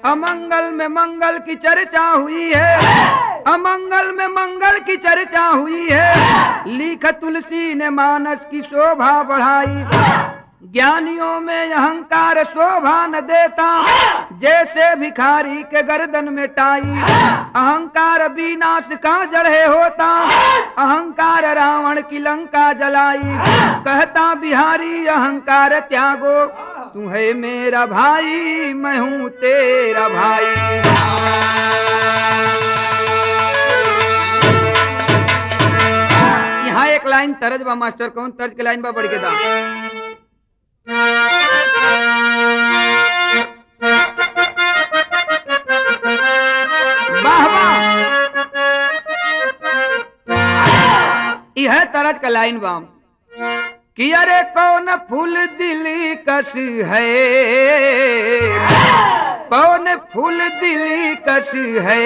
अमंगल में मंगल की चर्चा हुई है, अमंगल में मंगल की चर्चा हुई है। लिख तुलसी ने मानस की शोभा बढ़ाई। ज्ञानियों में अहंकार शोभा न देता, जैसे भिखारी के गर्दन में टाई। अहंकार विनाश का जड़ होता, अहंकार रावण की लंका जलाई। कहता बिहारी अहंकार त्यागो, तू है मेरा भाई मैं हूँ तेरा भाई। यहाँ एक लाइन तरज बा मास्टर, कौन तर्ज के लाइन बा बढ़ के दा। वाह वाह, यह तरज का लाइन बा कि अरे कौन फूल दिल कस है, कौन फूल दिल कस है,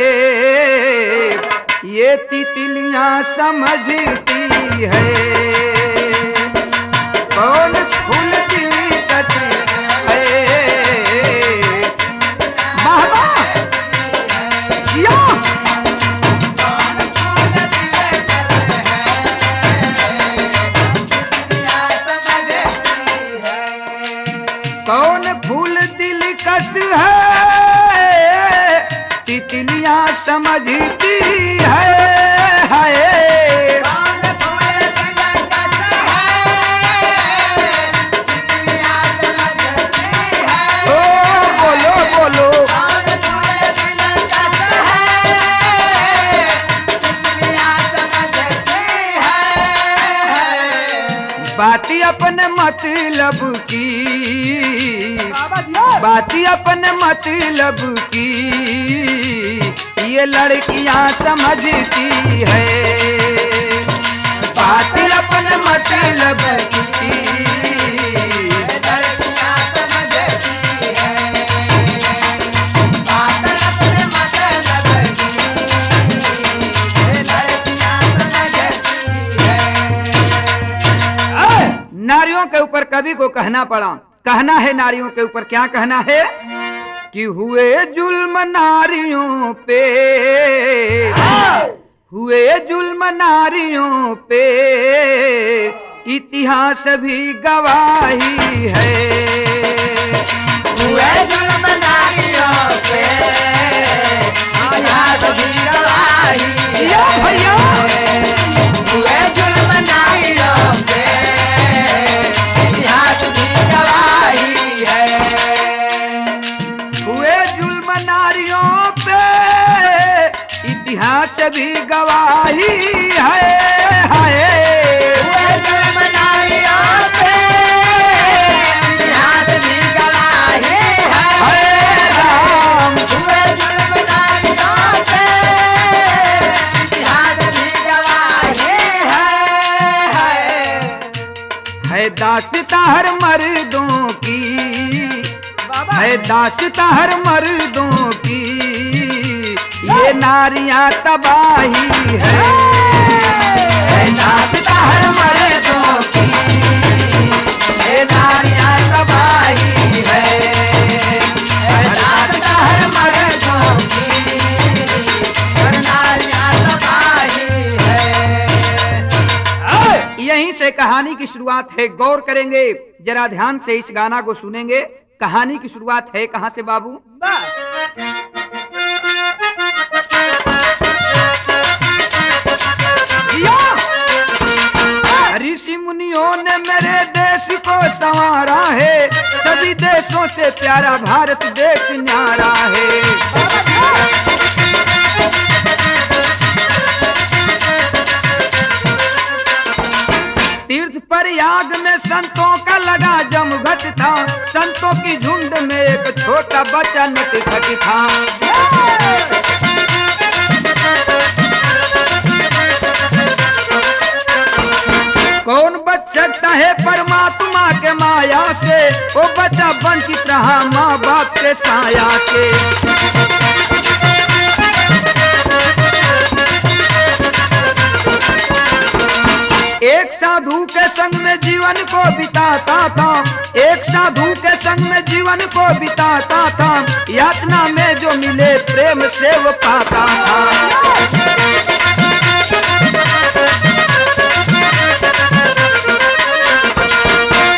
ये तितलियां समझती है। कौन फूल दिल कस है, वाह वाह या कौन फूल दिल कस है, तितलियां समझती है। कौन फूल दिल कस है, तितलियां समझती है। ओ बोलो बोलो, कौन फूल दिल कस है, तितलियां समझती है। बाती अपने मतलब की, बाती अपने मतलब की, ये लड़कियां समझती है। बाती अपने मतलब की, लड़कियां समझती है। बात अपने मतलब की, लड़कियां समझती है। नारियों के ऊपर कवि को कहना पड़ा, कहना है नारियों के ऊपर, क्या कहना है कि हुए जुल्म नारियों पे, हुए जुल्म नारियों पे, इतिहास भी गवाही है। हुए जुल्म नारियों पे, इतिहास भी गवाही या भैया, हुए जुल्म नारियों पे, इतिहास भी गवाही है। हुए जुल्म नारियों पे, इतिहास भी गवाही है। हुए जुल्म नारियों पे, इतिहास भी गवाही है। राम हुए जुल्म नारियों पे, इतिहास भी गवाही है दास्तां हर मर्दों की, है दास्तां हर मर्दों की, ये नारियां तबाही है। दास्तां हर मर्दों की, ये नारियां तबाही है। दास्तां हर मर्दों की, ये नारियां तबाही है। यहीं से कहानी की शुरुआत है, गौर करेंगे जरा ध्यान से इस गाना को सुनेंगे। कहानी की शुरुआत है कहां से बाबू? ऋषि मुनियों ने मेरे देश को संवारा है, सभी देशों से प्यारा भारत देश न्यारा है। तीर्थ प्रयाग में संतों का लगा जमघट था, संतों की झुंड में एक छोटा बच्चा नटखट था। कौन बच सकता है परमात्मा के माया से, वो बच्चा वंचित रहा माँ बाप के साया से। एक साधु के संग में जीवन को बिताता था, एक साधु के संग में जीवन को बिताता था, यातना में जो मिले प्रेम से वो पाता था।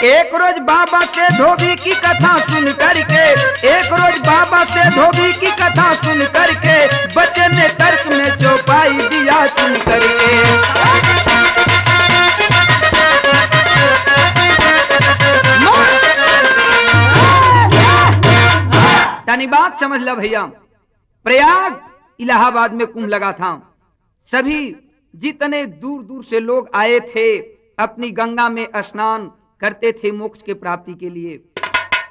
एक रोज बाबा से धोबी की कथा सुन करके, एक रोज बाबा से धोबी की कथा सुन करके, बच्चे ने तर्क में चौपाई दिया चुन करके। यानी बात समझ लो भैया, प्रयाग इलाहाबाद में कुंभ लगा था। सभी जितने दूर दूर से लोग आए थे अपनी गंगा में स्नान करते थे मोक्ष के प्राप्ति के लिए।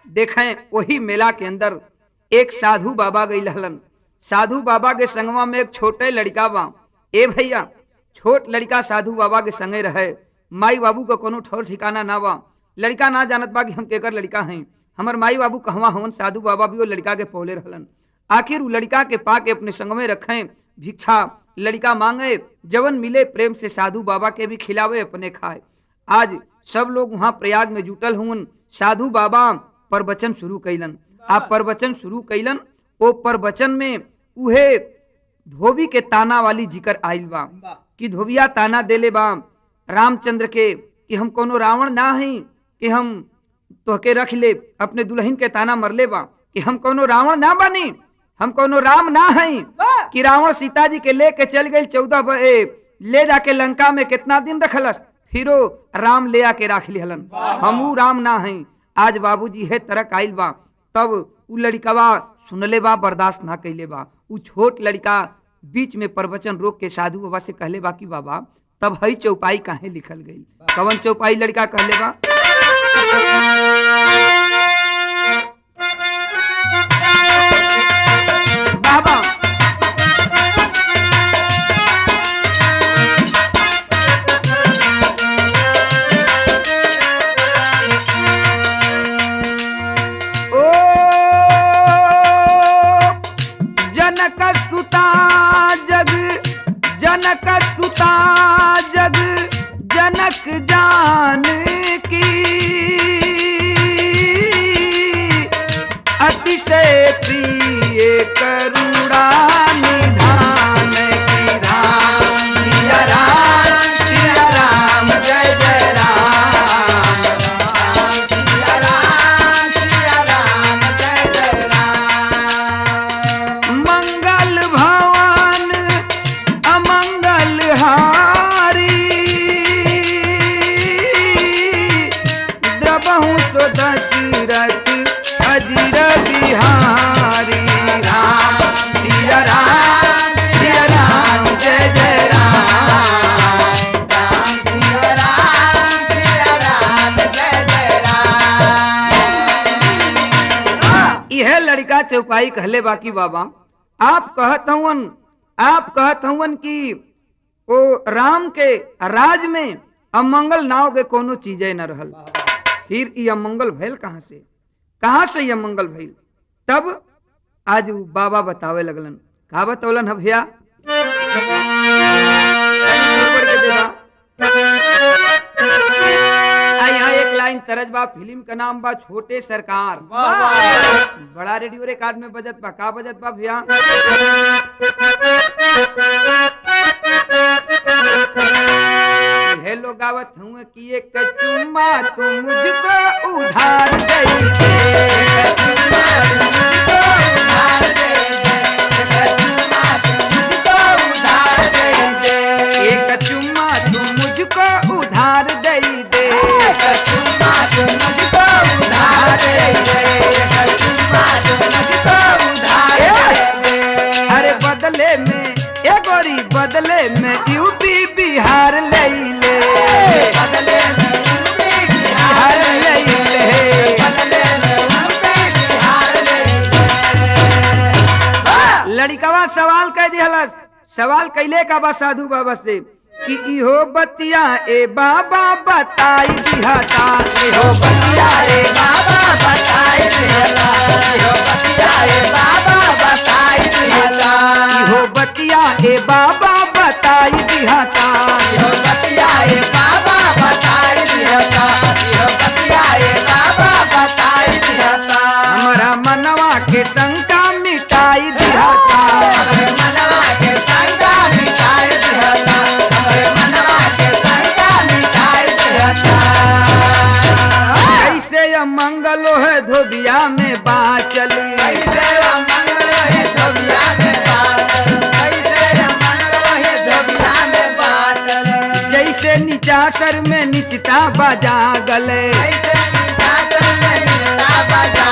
देखें वही मेला के अंदर एक साधु बाबा गई लहलन। साधु बाबा के संगवा में एक छोटे लड़का बा। ए भैया छोट लड़का साधु बाबा के संगे रहे, माई बाबू का कोनो ठौर ठिकाना ना बा। लड़का ना जानत बा कि हम केकर लड़का हैं, हमर माई बाबू कहवा हवन। साधु बाबा भी वो लड़का के पौले रहलन। आखिर वो लड़का के पाके अपने संग में रखें, भिक्षा लड़का मांगे, जवन मिले प्रेम से साधु बाबा के भी खिलावे अपने खाए। आज सब लोग वहां प्रयाग में जुटल हुन। साधु बाबा प्रवचन शुरू कैलन। आप प्रवचन शुरू कैलन, वो प्रवचन में उहे धोबी के ताना वाली जिक्र आइल बा कि धोबिया ताना देले बा रामचंद्र के कि हम कोनो रावण ना हई कि हम तोहके रख ले। अपने दुल्हन के ताना मरले बा कि हम कोनो रावण ना बनी, हम कोनो राम ना हई कि रावण सीता जी के लेके चल गई 14 ले जाके लंका में कितना दिन रखलस, फिरो राम ले आके राख लिहलन। हमू राम ना हई। आज बाबूजी है तरक आइल बा, तब उ लड़कवा सुनले बा, बर्दाश्त ना कैले बा। उ छोट लड़का बीच में प्रवचन रोक के साधु बाबा से कहले बा कि बाबा तब हई चौपाई काहे लिखल गई। कवन चौपाई लड़का कहले बा? बाबा ओ जनक सुता जग, जनक सुता जग, जनक जान की अतिशय प्रिय करुणा निधान की। राम सिया राम, सिया राम जय जय राम, सिया राम, सिया राम जय जय राम। मंगल भवन अमंगल हारी, द्रबहु सो दशरथ अजीर बिहारी। राम सिया राम, सिया राम जय जय राम, राम सिया राम, सिया राम जय जय राम। यह लड़का चौपाई कहले बाकी बाबा आप कहत हवन कि ओ राम के राज में अमंगल नाव के कोनो चीजें न रहल। फिर ये अमंगल भइल कहाँ से ये मंगल भइल? तब आज वो बाबा बतावे लगलन। का बतौलन है भैया? यहाँ एक लाइन तरज बा, फिल्म का नाम बा छोटे सरकार। बड़ा रेडियो रिकॉर्ड में बजत बा। का बजत बा भैया? हे लोग गावत हूँ कि एक चुम्मा तू मुझको उधार दे दे, एक चुम्मा तू मुझको उधार दे दे, एक चुम्मा तू में यूपी बिहार ले ले, बदले में यूपी बिहार ले ले। बदले में यूपी बिहार ले ले। लड़िकवा सवाल कह दिहलस, सवाल कैले का बा साधु बाबा से कि इहो बतिया ए बाबा बताई दिहता, इहो बतिया रे बाबा बताई दिहला, यो बतिया रे बाबा बताई दिहला, इहो बतिया ए बाबा बताई दिहता, यो बतिया रे बाबा बताई दिहला, यो बतिया रे बाबा बताई दिहला। हमारा मनवा के शंका मिटाई दिहता, हमरे मनवा के शंका मिटाई दिहला, हमरे मनवा के शंका मिटाई दिहला। कैसे अमंगलो है धोबिया में बाचली, कैसे मंगल रहे धोबिया में बाटल, कैसे मंगल रहे धोबिया में बाटल, जैसे निचासर में निचता बजा गले, कैसे निशाचर में निशा बजा,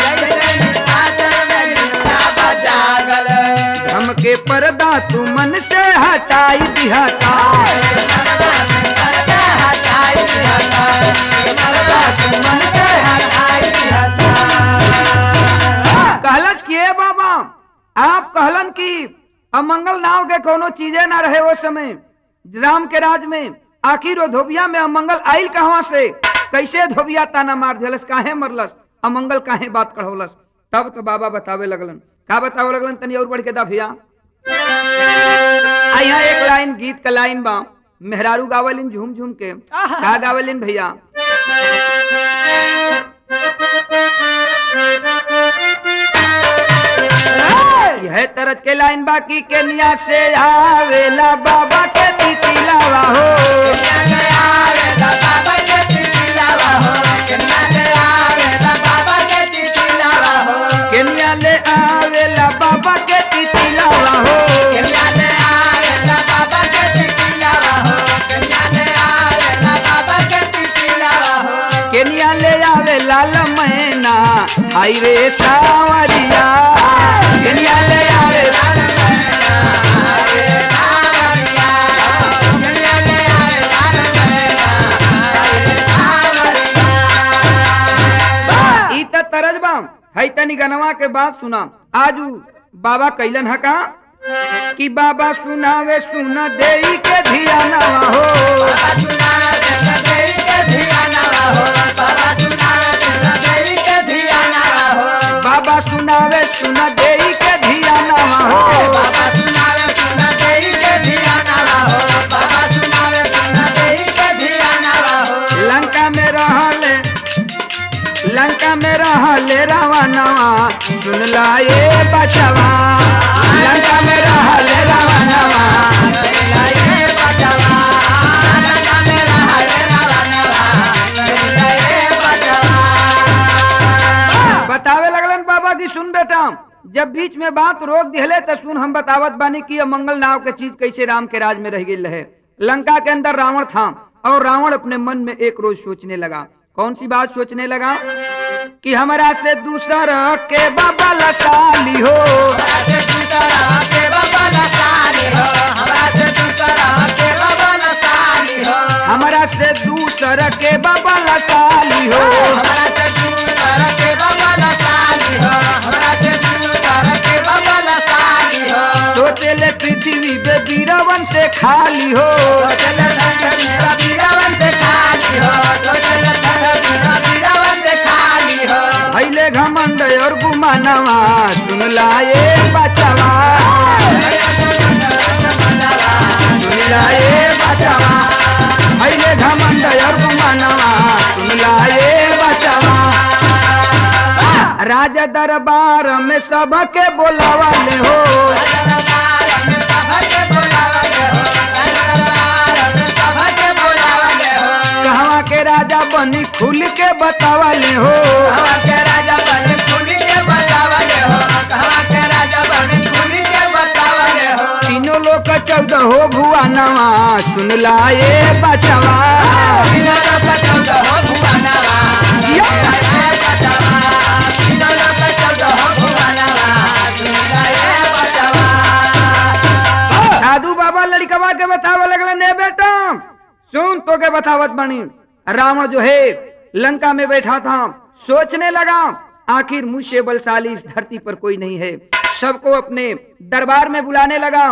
कैसे निशाचर में निशा बजा गले। हमके पर्दा तू मन से हटाई दिहता, मनवा में पर्दा हटाई दिहला, मनवा के मन से हटाई दिहला। कहलस कि ए बाबा आप कहलन कि अमंगल नाव के कोनो चीजें ना रहे वो समय राम के राज में, आखिर वो धोबिया में अमंगल आइल कहवा से, कैसे धोबिया ताना मार दिलस, काहे मरलस, अमंगल काहे बात कढ़ौलस। तब तो बाबा बतावे लगलन, का बतावे लगलन तनी और बढ़ के दा भैया। यहाँ एक लाइन गीत का लाइन बा, मेहरारू गावलिन झूम झूम के, का गावलिन भैया। यह तरज के लाइन बाकी केनिया से आवेला बाबा के तितिलावा हो, बाबा के तितिलावा हो, केनिया ले आवेला बाबा के तितिलावा हो, केनिया ले आवेला बाबा के तितिलावा हो, केनिया ले आवेला बाबा के तितिलावा हो, केनिया ले आवेला बाबा के तितिलावा हो। केनिया ले आवे लाल मैना आई रे सावरिया, केनिया ले आवे लाल मैना आवे सावरिया, केनिया ले आवे लाल मैना आवे सावरिया। ई त तरज बा है। तनी गनवा के बात सुना, आजू बाबा कैलन है का कि बाबा सुनावे सुन देई के धियानवा हो, बाबा सुनावे सुन देई के धियानवा हो, बाबा सुनावे सुन देई के धियानवा हो, बाबा सुनावे सुन देई के धियानवा हो, बाबा सुनावे सुन देई के धियानवा हो, बाबा सुनावे सुन देई के धियानवा हो। लंका में रहले, लंका में रहले रावणवा सुन लाए बचवा, लंका में रहले रावणवा, लइलाए बचवा, लंका में रहले रावणवा, लइलाए बचवा। बतावे लगलन बाबा की सुन बेटा, जब बीच में बात रोक दिहले तो सुन हम बतावत बानी कि मंगल नाव के चीज कैसे राम के राज में रह गई रहे। लंका के अंदर रावण था और रावण अपने मन में एक रोज सोचने लगा, कौन सी बात सोचने लगा कि हमारा से दूसरा के बाबा लसाली हो, हमरा से दूसरा के बाबा लसाली हो, हमरा से दूसरा के बाबा लसाली हो, हमारा से दूसरा के बाबा लसाली हो, हमरा से दूसरा के बाबा लसाली हो, हमरा से दूसरा के बाबा लसाली हो। सोचे ले पृथ्वी पे बीरावन से खाली हो, सोचले धन मेरा बीरावन से खाली हो, सोचले धन मेरा बीरावन से खाली हो। भैले घमंड और गुमानवा सुन लाए बचवा, सुन लाए बचवा, भैले घमंड और गुमानवा सुन लाए बचवा। राजा दरबार में सबके बोलावाले हो, दरबार में सबके बुलावले हो, दरबार में सबके बुलावले हो। कहवा के राजा बनी खुल के बतावाले हो, कहवा के राजा बन खुली के बतावले हो, कहवा के राजा बन खुली के बतावले हो। तीनों लोग 14 हो भुआनवा सुन लाए बचवा, बिना लोक 14 हो भुवनवा, सुनाए बचवा, बिना लोक 14 हो भुवनवा, सुनाए बचवा। साधु बाबा बालिकवा के बतावे लगला, ने बेटा सुन तो के बतावत बनी। रावण जो है लंका में बैठा था, सोचने लगा आखिर मुझसे बलशाली इस धरती पर कोई नहीं है। सबको अपने दरबार में बुलाने लगा,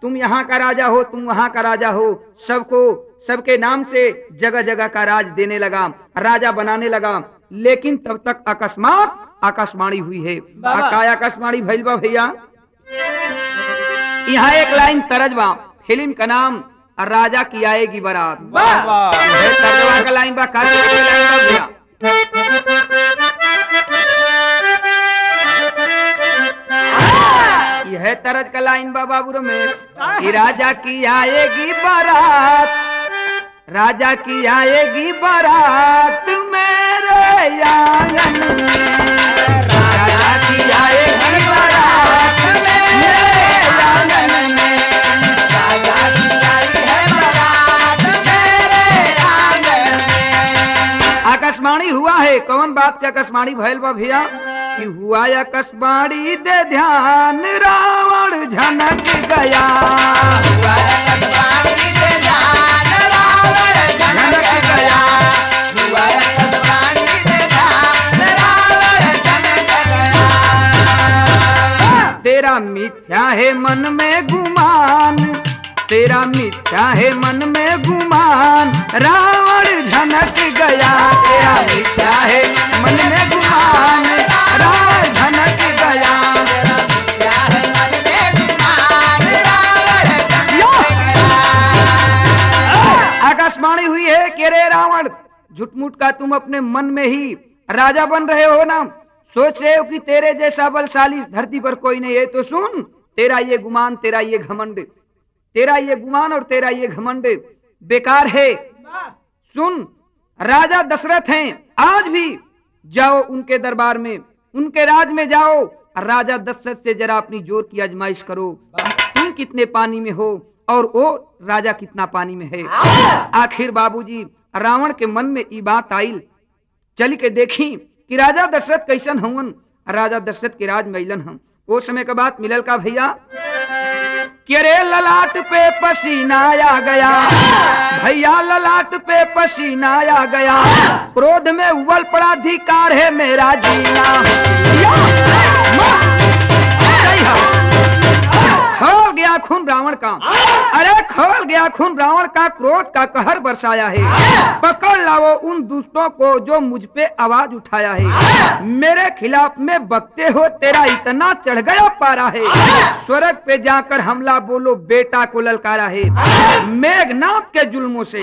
तुम यहाँ का राजा हो, तुम वहां का राजा हो, सबको सबके नाम से जगह जगह का राज देने लगा, राजा बनाने लगा। लेकिन तब तक अकस्मात आकाशवाणी हुई है। काय आकाशवाणी भइल बा भैया? यहाँ एक लाइन तरज बा, फिल्म का नाम राजा की आएगी बारात। तर्जमा का लाइन बा, का लाइन बा भैया? यह तरज का लाइन बा बाबू रमेश कि राजा की आएगी बारात, राजा की आएगी बारात मेरे आंगन में, राजा की आएगी बारात मेरे आंगन में, राजा की आई है बारात मेरे आंगन में। आकाशवाणी हुआ है। कौन बात के आकाशवाणी भैल बा भैया? कि हुआ आकाशवाणी दे ध्यान, रावण झनक गया, हुआ आकाशवाणी दे ध्यान, रावण झनक गया, हुआ आकाशवाणी दे ध्यान, रावण झनक गया। तेरा मिथ्या है मन में गुमान, तेरा मिथ्या है मन में गुमान, रावण झनक गया, तेरा मिथ्या है मन में गुमान, रावण झनक गया। क्या है मन में गुमान, रावण झनक गया। आकाशवाणी हुई है कि रे रावण, झूठमूठ का तुम अपने मन में ही राजा बन रहे हो ना, सोच रहे हो कि तेरे जैसा बलशाली इस धरती पर कोई नहीं है। तो सुन, तेरा ये गुमान, तेरा ये घमंड, तेरा ये गुमान और तेरा ये घमंड बेकार है। सुन, राजा दशरथ हैं, आज भी जाओ उनके दरबार में, उनके राज में जाओ, राजा दशरथ से जरा अपनी जोर की आजमाइश करो, तुम कितने पानी में हो और वो राजा कितना पानी में है। आखिर बाबूजी रावण के मन में ये बात आई, चल के देखी कि राजा दशरथ कैसन हवन। राजा दशरथ के राज में हम वो समय का बात मिलल का भैया कि रे ललाट पे पसीना आ गया, भैया ललाट पे पसीना आ गया, क्रोध में उबल पड़ा अधिकार है मेरा जीना। खोल गया खून रावण का, अरे खोल गया खून रावण का, क्रोध का कहर बरसाया है, पकड़ लाओ उन दुष्टों को जो मुझ पे आवाज उठाया है, मेरे खिलाफ में बकते हो, तेरा इतना चढ़ गया पारा है, स्वर्ग पे जाकर हमला बोलो बेटा को ललकारा है। मेघनाथ के जुल्मों से,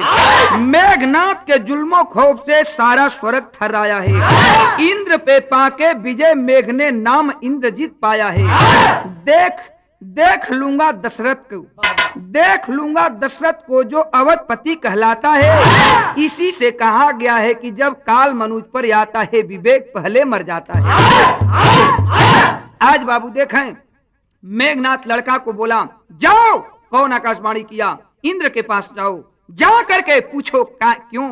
मेघनाथ के जुल्मों खौफ से सारा स्वर्ग थर्राया है, इंद्र पे पाके विजय मेघ ने नाम इंद्रजीत पाया है। देख लूंगा दशरथ को, देख लूंगा दशरथ को जो अवधपति कहलाता है। इसी से कहा गया है कि जब काल मनुष्य पर आता है विवेक पहले मर जाता है। आज बाबू देखें, मेघनाथ लड़का को बोला जाओ, कौन आकाशवाणी किया, इंद्र के पास जाओ, जा करके पूछो क्यों,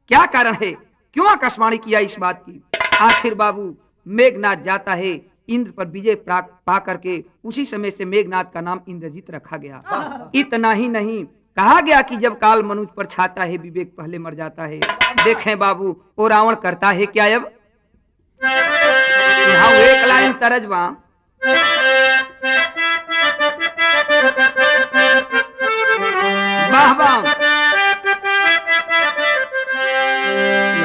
क्या कारण है, क्यों आकाशवाणी किया इस बात की। आखिर बाबू मेघनाथ जाता है, इंद्र पर विजय पा करके उसी समय से मेघनाथ का नाम इंद्रजीत रखा गया। इतना ही नहीं, कहा गया कि जब काल मनुष्य पर छाता है विवेक पहले मर जाता है। देखें बाबू वो रावण करता है क्या। अब यहाँ एक लाइन तरजमा, वाह वाह,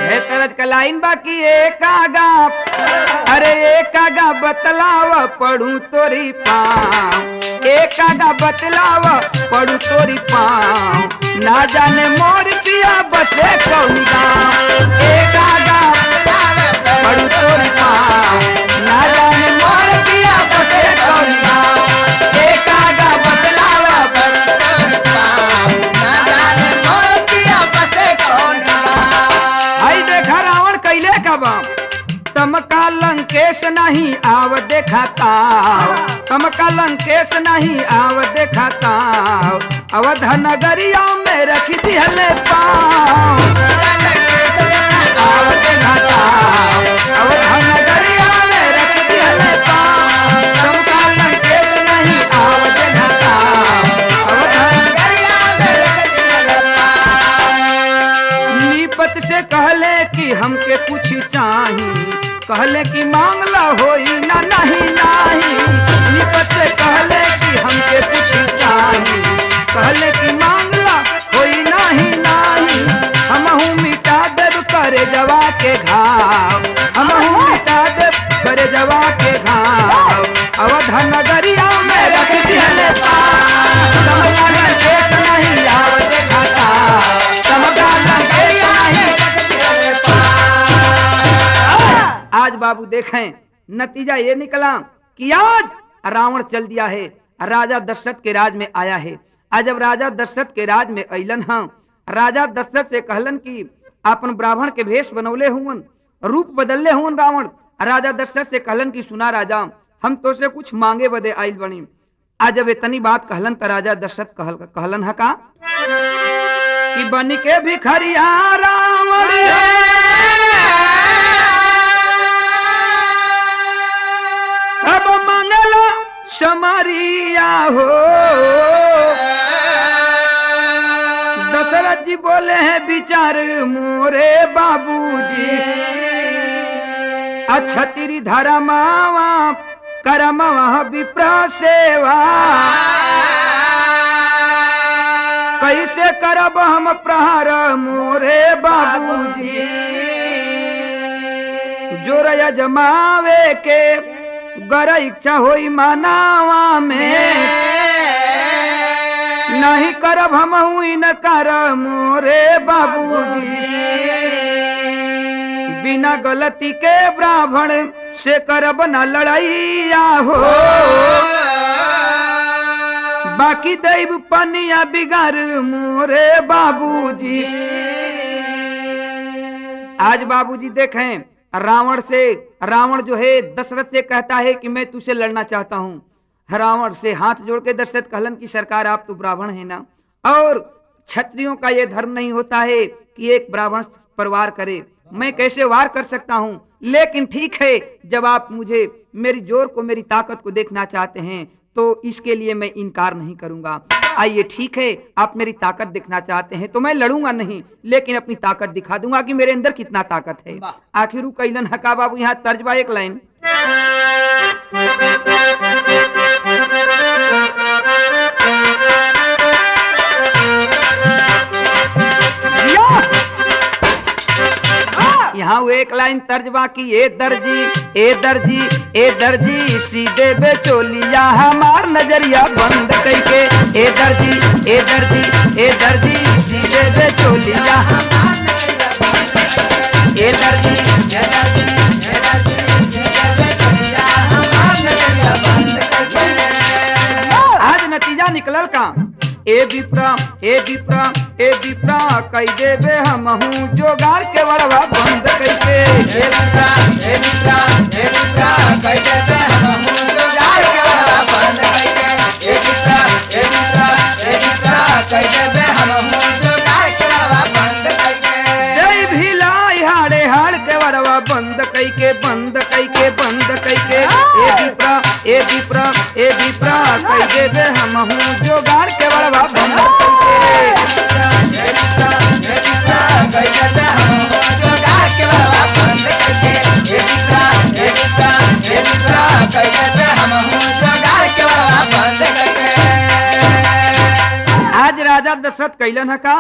यह तरज का लाइन बाकी एक आगा, अरे एक आगा बतलावा पढ़ू तोरी पाँव, एक आगा बतलावा पढ़ू तोरी पाँव, ना जाने मोर पिया बसे कौन गाँव, एक आगा पढ़ू तोरी पाँव, ना जाने मोर पिया बसे कौन गाँव, एक आगा बतलावा पढ़ू तोरी पाँव, ना जाने मोर पिया बसे कौन गाँव। आई देखा रावण कैले का बाप, तमका लंकेश नहीं आव देखाता, तमका लंकेश नहीं आव देखाता, अवध नगरिया में रखी दिहले पाँव, आव देखाता, अवध नगरिया में रखी दिहले पाँव, तमका लंकेश नहीं आव देखाता, अवध कुछ चाही कहले कि मांगला होई ना नहीं नाही निकट से कहले कि हमके कुछ चाही कहले कि मांगला होई नहीं नाही हमहू मिटा देब करे जवा के घाव हमहू मिटा देब करे जवा के घाव अवध नगरिया में रख दिहले पार समगा लंकेश नहीं आवत घाटा समगा लंकेश नहीं रख दिहले पार। आज बाबू देखें नतीजा ये निकला कि आज रावण चल दिया है, राजा दशरथ के राज में आया है। आज जब राजा दशरथ के राज में अइलन हाँ, राजा दशरथ से कहलन कि अपन ब्राह्मण के भेष बनौले हुन, रूप बदलले हुन रावण। राजा दशरथ से कहलन कि सुना राजा, हम तो से कुछ मांगे बदे आइल बनी। आज जब इतनी बात कहलन तो राजा दशरथ कहलन हका कि बन के भिखरिया रावण अब मंगला समारिया हो। दशरथ जी बोले हैं विचार मोरे बाबूजी, अच्छा तेरी धर्मावा करमवा विप्र सेवा कैसे करब हम प्रहार मोरे बाबूजी। जोर जमावे के गर इच्छा होई मानावा में नहीं करब हम हुई न कर मोरे बाबूजी। बिना गलती के ब्राह्मण से करब न लड़ाइया हो, बाकी दैव पनिया बिगाड़ मोरे बाबूजी। आज बाबूजी देखें रावण जो है दशरथ से कहता है कि मैं तुझसे लड़ना चाहता हूँ। रावण से हाथ जोड़ के दशरथ कहलन की सरकार आप तो ब्राह्मण है ना, और क्षत्रियों का ये धर्म नहीं होता है कि एक ब्राह्मण पर वार करे, मैं कैसे वार कर सकता हूँ। लेकिन ठीक है, जब आप मुझे मेरी जोर को मेरी ताकत को देखना चाहते हैं तो इसके लिए मैं इनकार नहीं करूंगा। आइए ठीक है, आप मेरी ताकत दिखना चाहते हैं तो मैं लड़ूंगा नहीं, लेकिन अपनी ताकत दिखा दूंगा कि मेरे अंदर कितना ताकत है। आखिर कैलन हका बाबू यहाँ तर्जबा एक लाइन यहाँ वो एक लाइन तर्जबा की ए दर्जी ए दर्जी ए दर्जी सीधे बेचोलिया हमार नजरिया बंद करके। ए दर्जी ए दर्जी ए दर्जी सीधे बेचोलिया ए दर्जी ए दर्जी ए दर्जी सीधे बेचोलिया हमार नजरिया बंद करके। आज नतीजा निकलल का ए विप्रा ए विप्रा ए विप्रा कई देवे हमहू जोगाड़ के बड़वा बंद करके। ए विप्रा ए विप्रा ए विप्रा कई देवे हमहू जोगाड़ के बड़वा बंद करके। ए विप्रा ए विप्रा ए विप्रा कई देवे हमहू जोगाड़ के बड़वा बंद करके। जय भिलाई हाड़े हाड़ के बड़वा बंद करके बंद करके बंद करके। ए विप्रा ए विप्रा ए विप्रा कई देवे हमहू जोगाड़ के बड़वा बंद करके। आज राजा दशरथ कैलन है का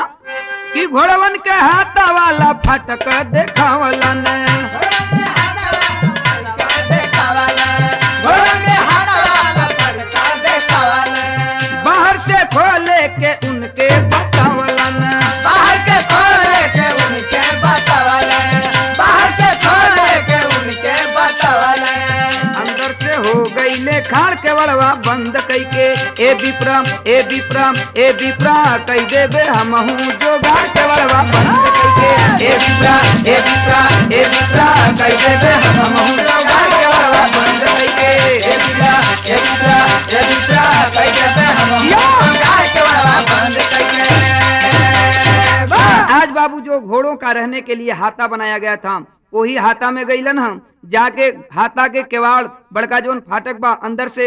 कि घोड़वन के हाथा वाला फटक देखावलन। बाहर से खोले के उनके बतावलन। बाहर के खोले के उनके बतावलन। बाहर के खोले के उनके बतावलन। अंदर से हो गई ले खाड़ के बड़वा बंद कई के। ए विप्रम ए विप्रम ए विप्रा कई देवे हमहू जोगाड़ के बड़वा बंद कई के। ए विप्रा ए विप्रा ए विप्रा कई देवे हमहू जोगाड़ के बड़वा बंद कई के। ए विप्रा ए विप्रा ए विप्रा कई देवे हमहू जोगाड़ के बड़वा बंद कई के। आज बाबू जो घोड़ों का रहने के लिए हाथा बनाया गया था वही हाथा में गईलन हम जाके हाथा के केवाड़ बड़का जोन फाटक बा अंदर से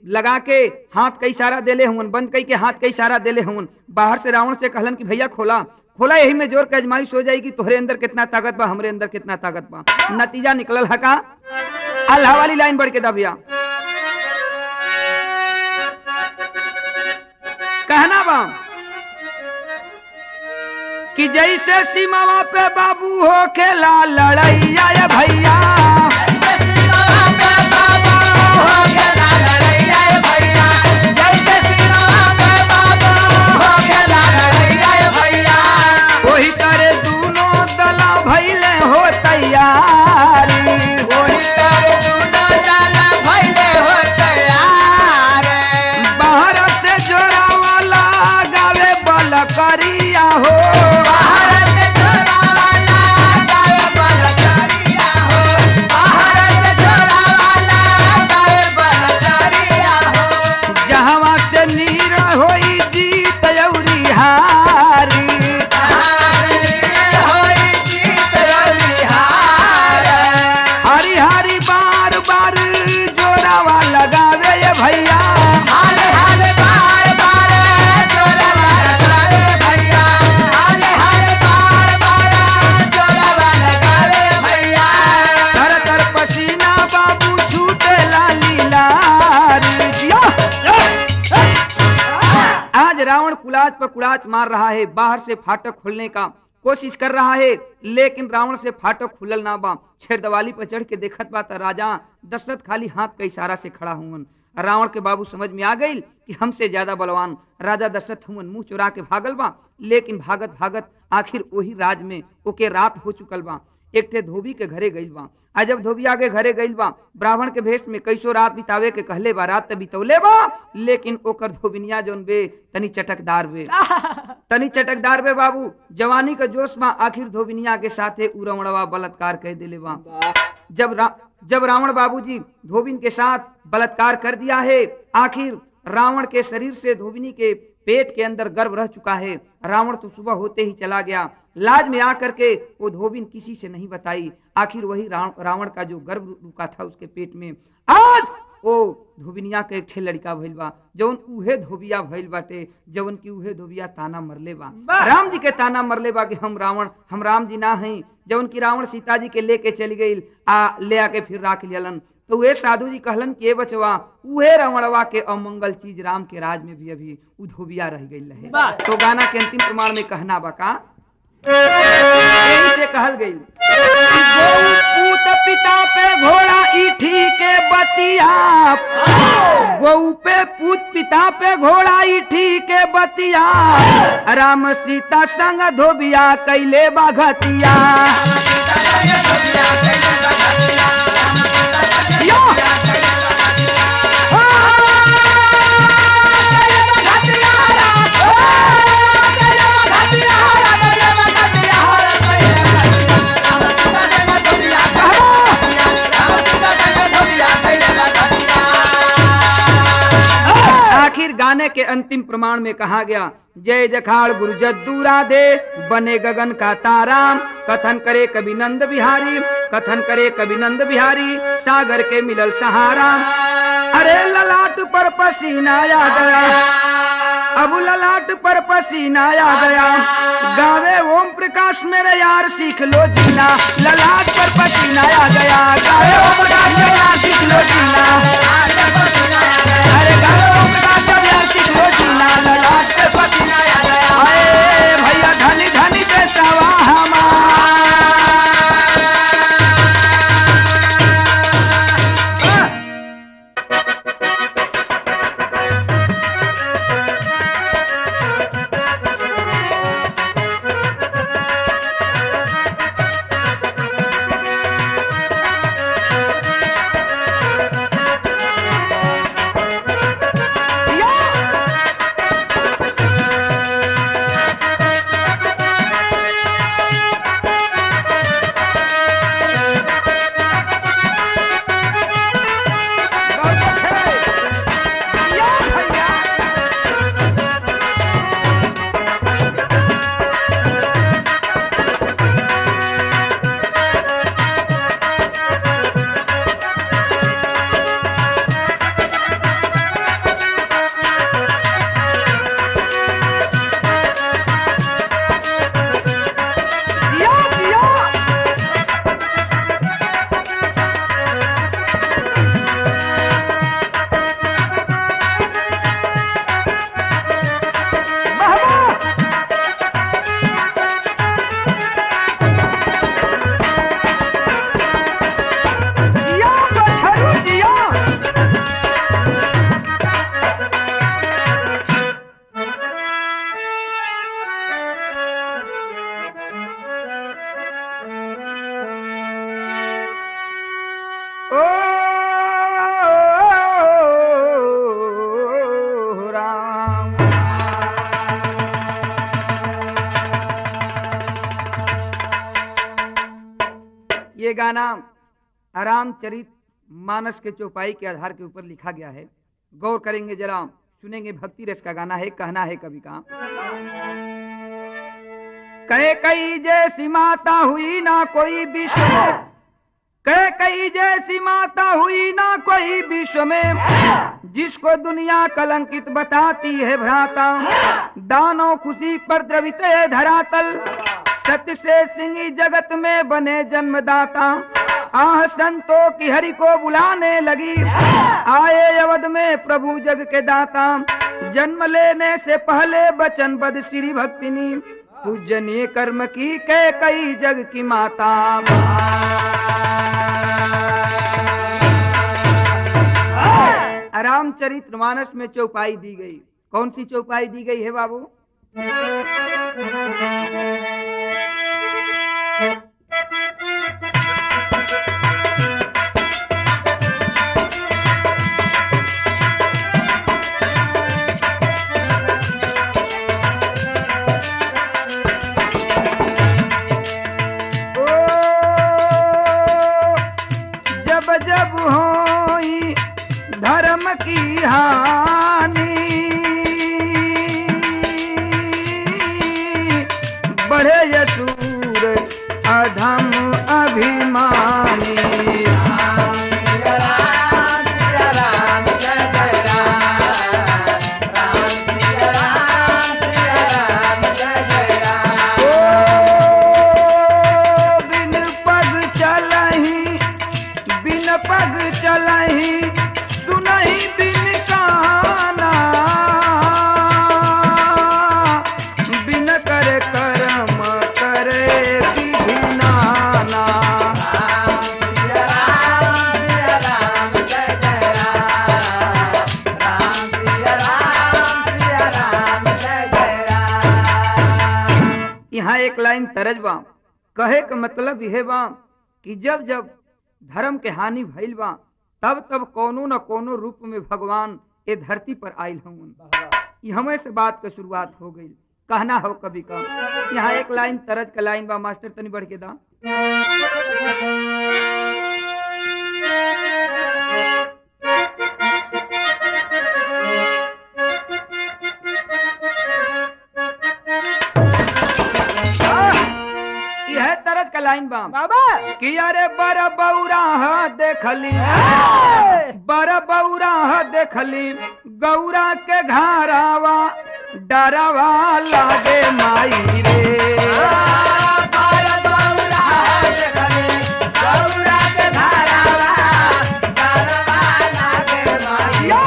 लगा के हाथ कई सारा देले हुन, बंद कई के हाथ कई सारा देले हुन। बाहर से रावण से कहलन कि भैया खोला खोला यही में जोर के आजमाइश हो जाएगी, तोहरे अंदर कितना ताकत बा, हमरे अंदर कितना ताकत बा। नतीजा निकलल है का, अल्लाह वाली लाइन बढ़ के दबिया कहना बा कि जैसे सीमावा पे बाबू हो खेला लड़ैया ये भैया, वही करे दूनो दला भैले हो तैयारी, बाहर से जोड़ा वाला गावे बल करिया हो, जहवा से नीर होई जीत अउरी हारी, हरी हरी बार बार जोरावा लगावे ये भैया, कर कर पसीना बाबू छूटे लाली लारी जिया। आज रावण कुलाच पर कुलाच मार रहा है, बाहर से फाटक खोलने का कोशिश कर रहा है, लेकिन रावण से फाटक खुलल ना बा। छेरदवाली पर चढ़ के देखत बा त राजा दशरथ खाली हाथ के इशारा से खड़ा हुवन। रावण के बाबू समझ में आ गई कि हमसे ज्यादा बलवान राजा दशरथ हुवन, मुंह चुरा के भागल बा। लेकिन भागत भागत आखिर वही राज में ओके रात हो चुकल बा। एक ठे धोबी के घरे गइल बा। आ जब धोबी आगे घरे गइल बा, ब्राह्मण के भेष में कैसो रात बितावे के कहले बा, रात त बितौले बा, लेकिन ओकर धोबिनिया जौन बे तनी चटकदार बे, तनी चटकदार बे बाबू। जवानी का जोश में आखिर धोबिनिया के साथे उ रावणवा बलात्कार कह देले बा। जब रावण बाबूजी धोबिन के साथ बलात्कार कर दिया है, आखिर रावण के शरीर से धोबिनी के पेट के अंदर गर्भ रह चुका है। रावण तो सुबह होते ही चला गया। लाज में आकर के वो धोबिन किसी से नहीं बताई। आखिर वही रावण का जो गर्भ रुका था उसके पेट में, आज ओ धोबिनिया के एक ठे लड़का भइल बा, जौन उहे धोबिया भइल बाटे, जौन की उहे धोबिया ताना मरले बा। राम जी के ताना मरले बा कि हम राम जी ना हैं। जौन की रावण सीता जी के लेके चली गई, ले आके फिर राख लियलन। तो वे साधु जी कहलन कि बचवा उहे रावणवा के अमंगल चीज राम के राज में भी अभी उ धोबिया रह गई रहे। तो गाना के अंतिम प्रमाण में कहना बा का, यही से कहल गई, पूत पिता पे घोड़ा ईठी के बतिया, गौ पे पूत पिता पे घोड़ा ईठी के बतिया, राम सीता संग धोबिया कैले बाघतिया। आखिर गाने के अंतिम प्रमाण में कहा गया, जय जखाड़ गुरु जद्दू राधे, बने गगन का तारा, कथन करे कवि नंद बिहारी, कथन करे कवि नंद बिहारी, सागर के मिलल सहारा। अरे ललाट पर पसीना आ गया, अब ललाट पर पसीना आ गया, गावे ओम प्रकाश मेरे यार सीख लो जीना। ललाट पर पसीना आ गया, गावे ओम प्रकाश मेरे यार सीख लो जीना। अरे गावे ओम प्रकाश मेरे यार सीख लो जीना। ललाट पर पसीना आ गया, अरे भैया धनी धनी बेसावा हमार। ये गाना रामचरित मानस के चौपाई के आधार के ऊपर लिखा गया है। गौर करेंगे जरा, सुनेंगे। भक्ति रस का गाना है। कहना है कवि का, कहे कई जैसी माता हुई ना कोई विश्व में, कहे कई जैसी माता हुई ना कोई विश्व में, जिसको दुनिया कलंकित बताती है भ्राता। दानों खुशी पर द्रवित है धरातल, सत्य से सिंही जगत में बने जन्मदाता। आह संतों की हरि को बुलाने लगी, आए अवध में प्रभु जग के दाता। जन्म लेने से पहले बचन बद श्री भक्तिनी, पूजनीय कर्म की कह कई जग की माता। रामचरितमानस में चौपाई दी गई। कौन सी चौपाई दी गई है बाबू? जब होई धर्म की हानि, बढ़े असुर अधम अभिमानी। पग चलही सुनही बिन काना, बिन करे कर्म करे विधि नाना। यहाँ एक लाइन तरज बा, कहे का मतलब यह बा कि जब जब धर्म के हानि भइल बा, तब तब कोनो न कोनो रूप में भगवान ये धरती पर आयल हूँ। हमें से बात का शुरुआत हो गई। कहना हो कभी का, यहाँ एक लाइन तरज का लाइन बा, मास्टर तनी बढ़ के दा। यह तरज का लाइन बा बाबा कि अरे बर बौरा देखली, बर बौरा देखली गौरा के घरावा, डरवा लागे माई रे। बर बौरा देखली गौरा के घरावा, डरवा लागे माई रे।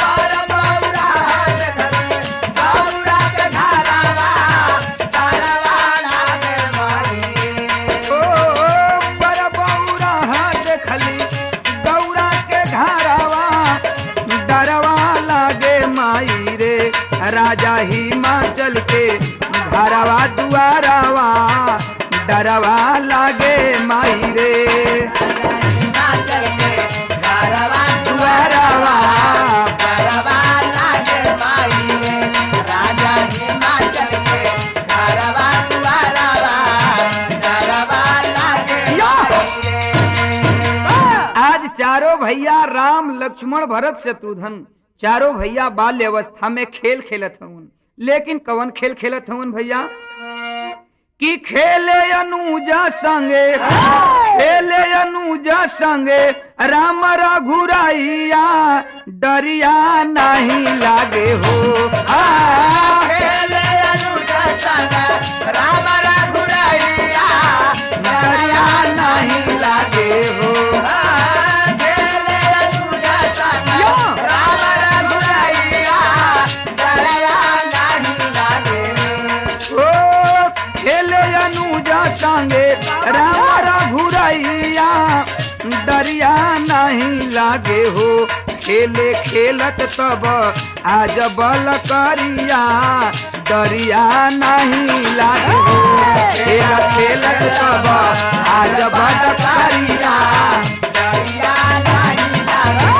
बर बौरा देखली गौरा के घरावा, डरवा लागे माई रे। ओ बर बौरा देखली गौरा के घरावा, डरवा लागे माई रे। राजा हिमाचल के घरवा दुआरवा, डरवा लागे माई रे। हिमाचल के घरवा दुआरवा, डरवा लागे माई रे। राजा हिमाचल के घरवा दुआरवा, डरवा लागे माई रे। आज चारों भैया राम लक्ष्मण भरत शत्रुघ्न चारों भैया बाल्य अवस्था में खेल खेलत हवन। लेकिन कवन खेल खेलत हवन भैया? कि खेले अनुजा संगे, खेले अनुजा संगे राम रघुराइया, डरिया नहीं लागे हो। खेले अनुजा संगे राम रघुराइया, डरिया नहीं लागे हो। संगे राम रघुराइया, डरिया नहीं लागे हो। खेले खेलत तब आज बल करिया, डरिया नहीं लागे हो। खेल खेलत तब आज बल करिया, डरिया नहीं लागे हो।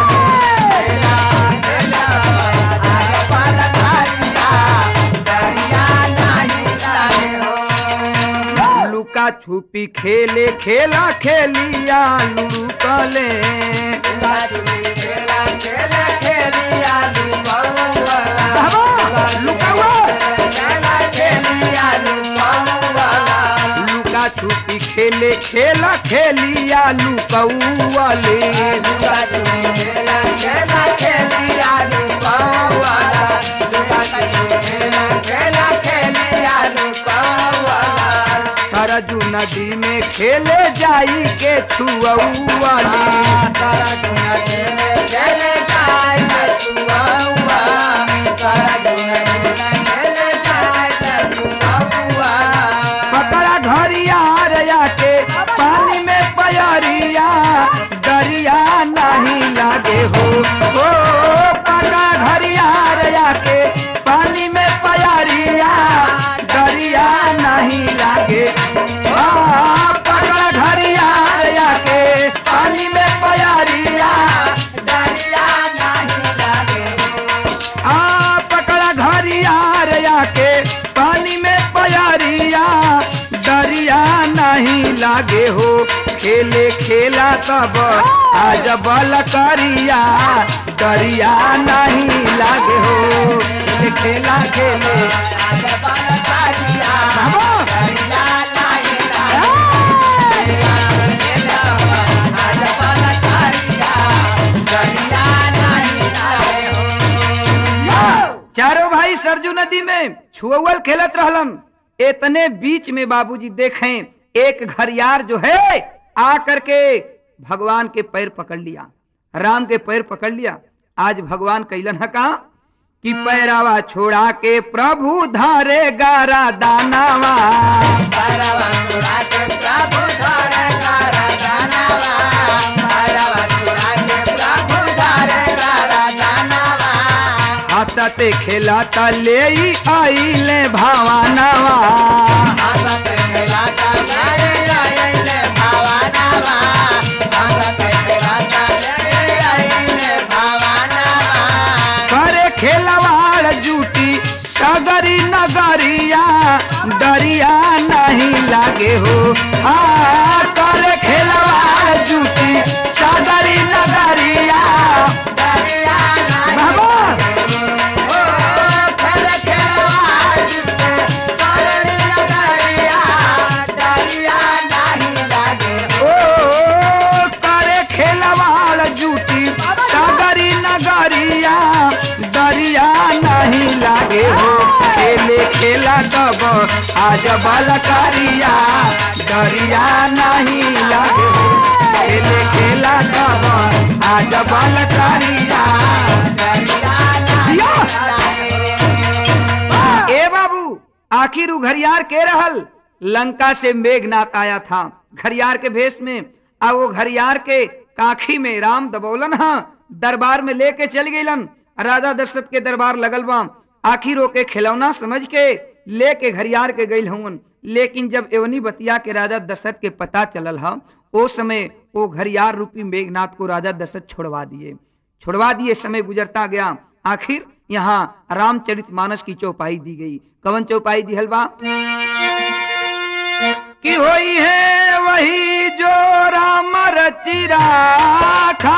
छुपी खेले खेला खेलिया लुकले लुका छुपी खेले खेला खेलिया लुकौले सरजू नदी में खेले जाई के छुआली पकड़ा घरियार के पानी में पयरिया दरिया नहीं लागे हो पकड़ा घरियार के पानी में पयरिया दरिया नहीं लागे पकड़ा घरियार के पानी में पयरिया दरिया नहीं लागे पकड़ा घरियार के पानी में पयरिया दरिया नहीं लागे हो खेले खेला तब आज बल करिया दरिया नहीं लागे हो खेला खेले आज बल करिया दरिया नहीं लागे आज बल करिया दरिया नहीं लागे। चारों भाई सरजू नदी में छुअल खेलत रहलन। इतने बीच में बाबूजी देखें एक घरियार जो है आकर के भगवान के पैर पकड़ लिया, राम के पैर पकड़ लिया। आज भगवान कैलन है कहा कि पैरावा छोड़ा के प्रभु धारे गारा दानावा पैरावा छोड़ा के प्रभु धारे गारा दानावा पैरावा छोड़ा के प्रभु धारे गारा दानावा हंसते खेलाता ले आई ले भावानावा हंसते खेलाता ले आई ले भावानावा हंसते खेलाता ले आई ले भावानावा करे खेलवाड़ जूटी सगरी नगरिया दरिया नहीं लागे हो करे खेलवाड़ जूटी सगरी नगरिया दरिया दरिया नहीं लागे हो खेले खेला तब आज बल करिया दरिया नहीं लागे हो खेले खेला तब आज बल करिया दरिया नहीं लागे। ए बाबू आखिर उ घरियार के रहल लंका से मेघनाथ आया था घरियार के भेष में। आ वो घरियार के काखी में राम दबौलन दरबार में लेके चल गईलन। राजा दशरथ के दरबार लगल बा आखिर ओके खिलौना समझ के लेके घरियार के गईल हवन। लेकिन जब एवनी बतिया के राजा दशरथ के पता चलल हा ओ समय वो घरियार रूपी मेघनाथ को राजा दशरथ छोड़वा दिए। समय गुजरता गया आखिर यहाँ रामचरितमानस की चौपाई दी गई। कवन चौपाई दिहल बा कि होई है वही जो राम रचि राखा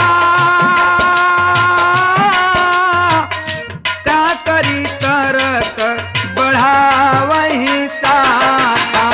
का करी तरक बढ़ा वही साथा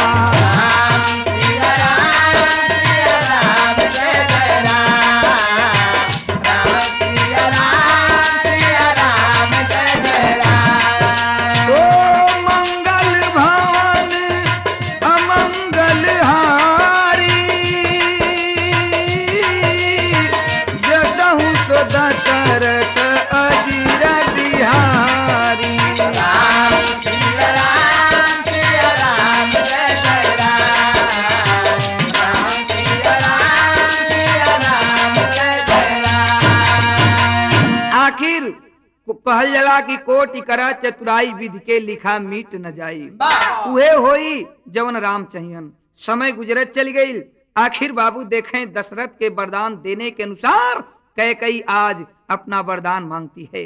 कहल जला कि कोटि करा चतुराई विधि के लिखा मीट न जाई उहे होई जवन राम चाहियन। समय गुजरत चल गई। आखिर बाबू देखें दशरथ के वरदान देने के अनुसार कैकेयी आज अपना वरदान मांगती है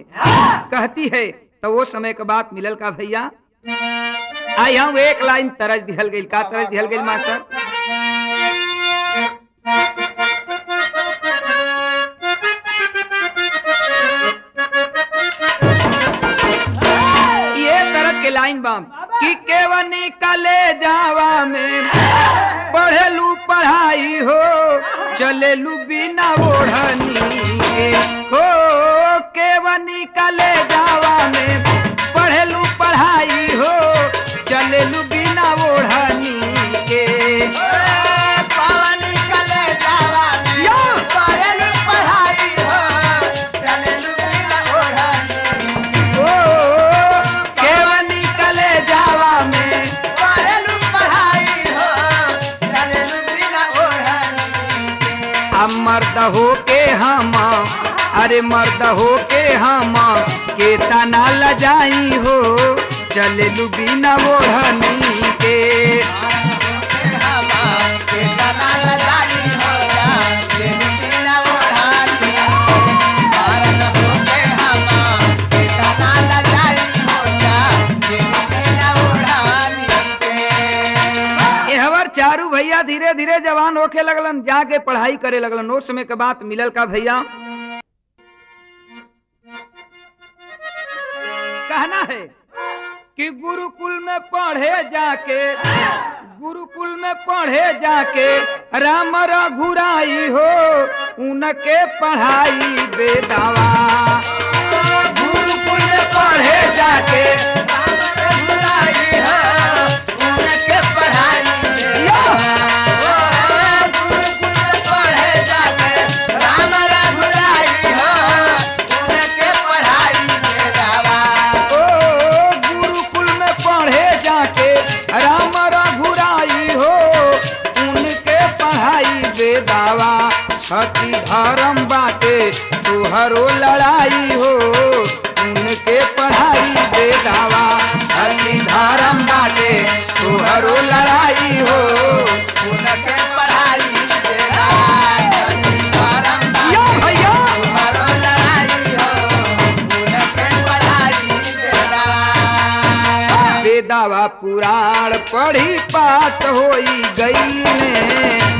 कहती है। तो वो समय के बाद मिलल का भैया आई हम एक लाइन तरज दिहल गई। का तरज दिहल गई मास्टर ये तरह के लाइन बाम कि केवनी कले जावा में पढ़ेलू पढ़ाई हो चलेलू बिना ओढ़नी के हो केवनी कले जावा में पढ़ेलू पढ़ाई हो चलेलू बिना ओढ़नी के पावन निकले जावा में या। पढ़ेलू पढ़ाई हो चलेलू बिना ओढ़नी ओ केवनी कले जावा में पढ़ेलू पढ़ाई हो चलेलू बिना ओढ़नी हम मर्द हो के हम अरे मर्द हो के हम के तना लजाई हो चलेलू बिना ओढ़नी के ये हवर चारू भैया धीरे धीरे जवान होके लगलन जाके पढ़ाई करे लगलन। उस समय के बात मिलल का भैया कहना है कि गुरुकुल में पढ़े जाके गुरुकुल में पढ़े जाके राम रघुराई हो उनके पढ़ाई बेदावा गुरुकुल में पढ़े जाके ओ गुरुकुल में पढ़े जाके राम रघुराई हो उनके पढ़ाई बेदावा छठी धर्म बाटे तुहरो लड़ाई हो उनके पढ़ाई बेदावा छठी धर्म बाटे तुहरो लड़ाई हो यो भैया बेदावा पुराण पढ़ी पास होई गई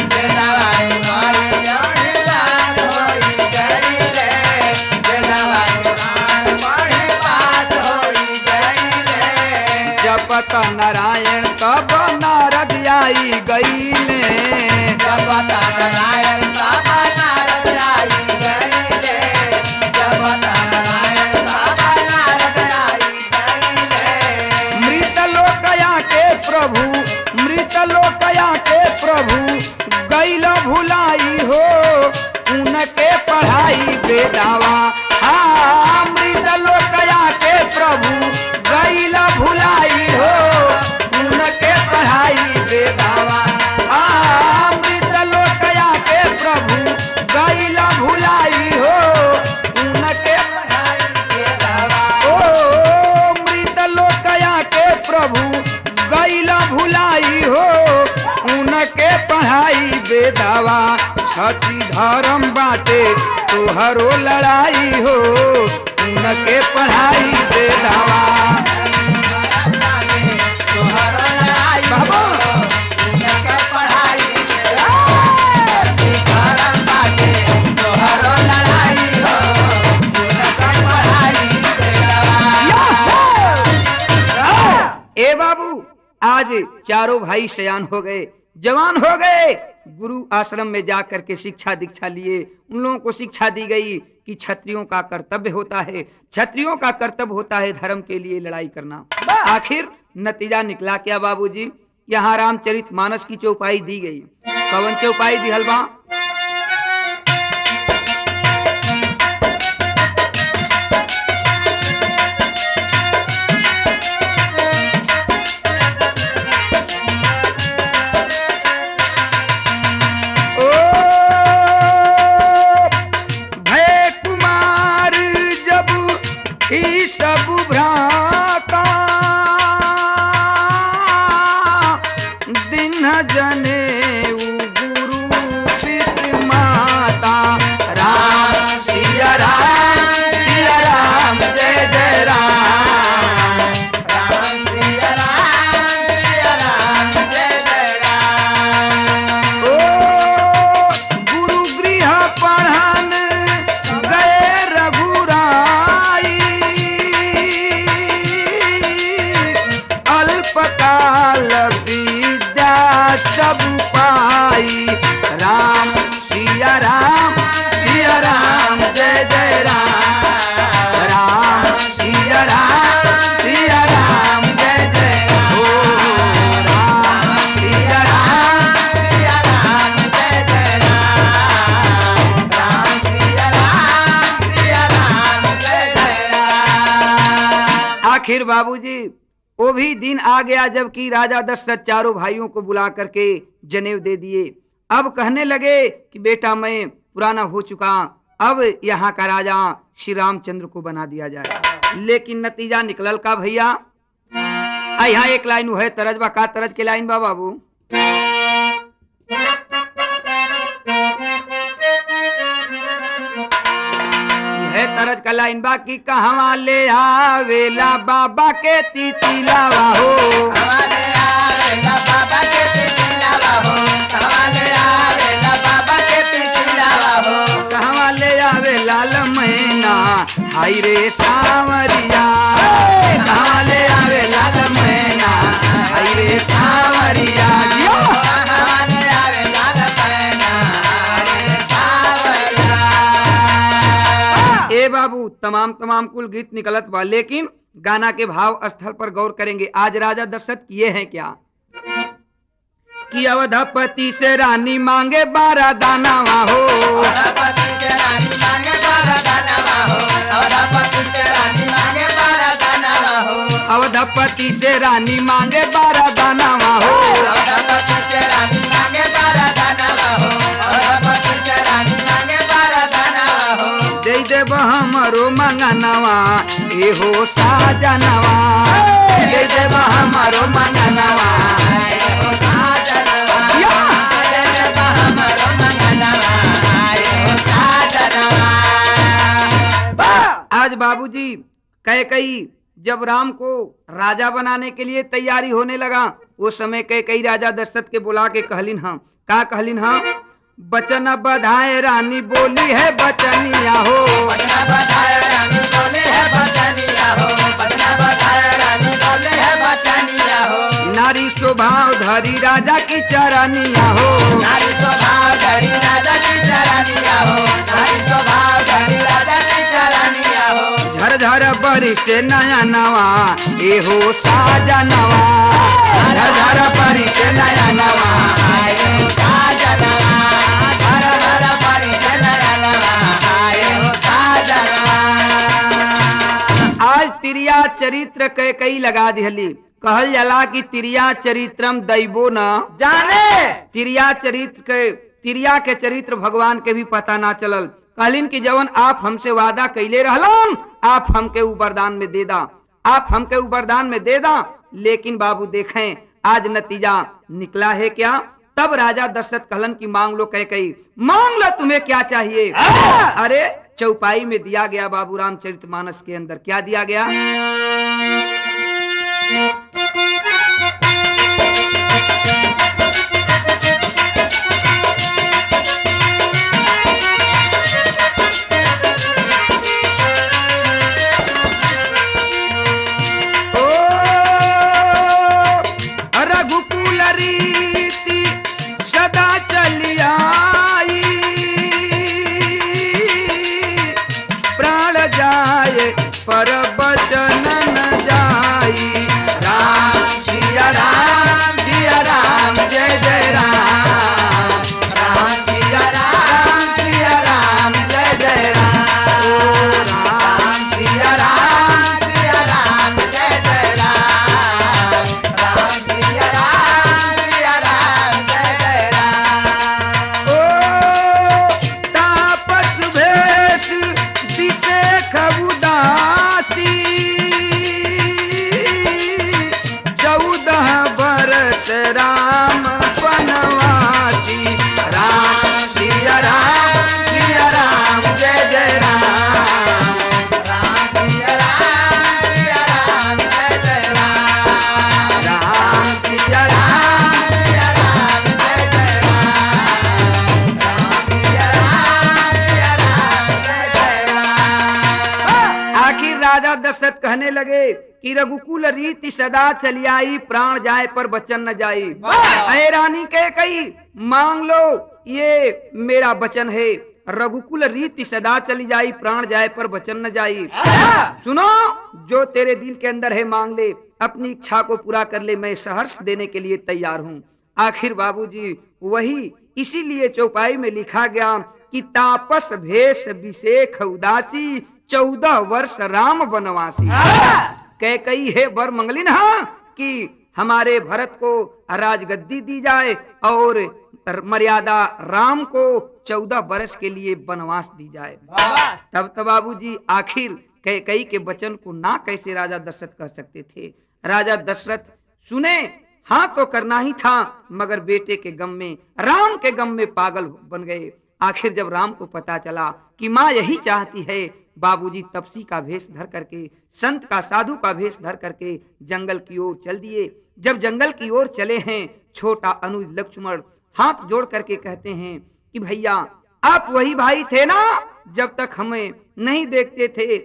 जपत नारायण तब नारद आई गईले मृत लोकया के प्रभु मृत लोकया के प्रभु गैल भुलाई हो उनके पढ़ाई बेदावा हाँ मृत लोकया के प्रभु गैल भुलाई हो उनके पढ़ाई बेदावा हाँ मृत लोकया के प्रभु गैल भुलाई हो उनके पढ़ाई बेदावा ओ मृत लोकया के प्रभु गैल भुलाई हो उनके पढ़ाई बेदावा छठी धर्म बाटे तुहरो लड़ाई हो उनके पढ़ाई बेदावा बाबा ए बाबू आज चारों भाई सयान हो गए जवान हो गए गुरु आश्रम में जाकर के शिक्षा दीक्षा लिए उन लोगों को शिक्षा दी गई कि क्षत्रियों का कर्तव्य होता है क्षत्रियों का कर्तव्य होता है धर्म के लिए लड़ाई करना। आखिर नतीजा निकला क्या बाबूजी यहाँ रामचरित मानस की चौपाई दी गई। कौन चौपाई दी हलवा सब भ्राता दिन जने गुरु पित माता राम सिया राम जय जय राम राम सिया राम जय जय राम आखिर बाबूजी वो भी दिन आ गया जबकि राजा दशरथ चारों भाइयों को बुला करके जनेऊ दे दिए। अब कहने लगे कि बेटा मैं पुराना हो चुका, अब यहाँ का राजा श्री रामचंद्र को बना दिया जाए। लेकिन नतीजा निकलल का भैया। यहाँ एक लाइन है तरज बा, का तरज के लाइन बा बाबू। है तरज का लाइन बा कि कहवा ले आवेला बाबा के तितिलावा हो, हमारे आवेला बाबा के तितिलावा हो, हमारे आवेला बाबा के तितिलावा हो, कहवा ले आवे लाल मैना हाय रे सावरिया, कहवा ले आवे लाल मैना हाय रे सावरिया। हमारे आवे लाल मैना हाय रे सावरिया। ए बाबू तमाम कुल गीत निकलत बा, लेकिन गाना के भाव स्थल पर गौर करेंगे। आज राजा दशरथ किए हैं क्या कि अवधपति से रानी मांगे 12 दानावा हो, अवधपति से रानी मांगे 12 दानावा हो, अवधपति से रानी मांगे 12 दानावा हो, अवधपति से रानी मांगे 12 दानावा हो, अवधपति से रानी मांगे 12 दानावा हो, अवधपति से रानी मांगे 12 दानावा हो। दे देब हमरो मंगनवा ए हो साजनवा, दे देब हमरो मंगनवा। आज बाबूजी कैकई जब राम को राजा बनाने के लिए तैयारी होने लगा, उस समय कैकई राजा दशरथ के बुला के कहलिन हम, का कहलिन हम, बचन बधाए रानी बोली है बचनिया हो, बचना बधाए रानी बोले है बचनिया हो, बचना बधाए रानी बोले है बचनिया हो, नारी स्वभाव धरी राजा की चरनिया हो, नारी स्वभाव धरी राजा की चरनिया हो, नारी स्वभाव धरी राजा की चरनिया हो, झरझर बरी से नया नवा ए हो साजनवा, झरझर बरी से नया नवा आए हो साजनवा, घर घर बारी से नया नवा, आए हो साजनवा। आज तिरिया चरित्र कैकई लगा दिहली। कहल जाला कि तिरिया चरित्रम दैवो न जाने तिरिया के चरित्र भगवान के भी पता ना चलल। कहलिन कि जवन आप हमसे वादा कैले रहलन आप हमके ऊ वरदान में दे दा, आप हमके ऊ वरदान में दे दा। लेकिन बाबू देखें आज नतीजा निकला है क्या। तब राजा दशरथ कहलन की मांग लो कैकई, मांग लो तुम्हें क्या चाहिए। अरे चौपाई में दिया गया बाबू रामचरितमानस के अंदर क्या दिया गया। रघुकुल रीति सदा चली आई, प्राण जाए पर बचन न जाई। राम सिया राम जय जय राम, राम सिया राम जय जय राम, ओ राम सिया राम जय जय राम, राम सिया राम जय जय राम। ओ तापस भेष दिसे खबुदासी, 14 बरस राम बनवासी। राम सिया राम जय जय राम, राम सिया राम जय जय राम, राम सिया राम जय जय राम, राम सिया राम जय जय राम। आखिर राजा दशरथ कहने लगे कि रघुकुल रीति सदा चली आई, प्राण जाए पर बचन न जाई। अरे रानी के कही मांग लो, ये मेरा वचन है, रघुकुल रीति सदा चली जाई, प्राण जाए पर वचन न जाई। सुनो, जो तेरे दिल के अंदर है मांग ले, अपनी इच्छा को पूरा कर ले, मैं सहर्ष देने के लिए तैयार हूँ। आखिर बाबूजी वही इसीलिए चौपाई में लिखा गया कि तापस भेष विशेख उदासी, 14 वर्ष राम बनवासी। कैकई है वर मंगलिन हाँ कि हमारे भरत को राजगद्दी दी जाए और मर्यादा राम को 14 वर्ष के लिए वनवास दी जाए। तब तो बाबूजी आखिर कैकई के वचन को ना कैसे राजा दशरथ कह सकते थे। राजा दशरथ सुने हाँ तो करना ही था, मगर बेटे के गम में, राम के गम में पागल बन गए। आखिर जब राम को पता चला कि माँ यही चाहती है, बाबूजी तपसी का भेष धर करके, संत का, साधु का भेष धर करके जंगल की ओर चल दिए। जब जंगल की ओर चले हैं, छोटा अनुज लक्ष्मण हाथ जोड़ करके कहते हैं कि भैया आप वही भाई थे ना, जब तक हमें नहीं देखते थे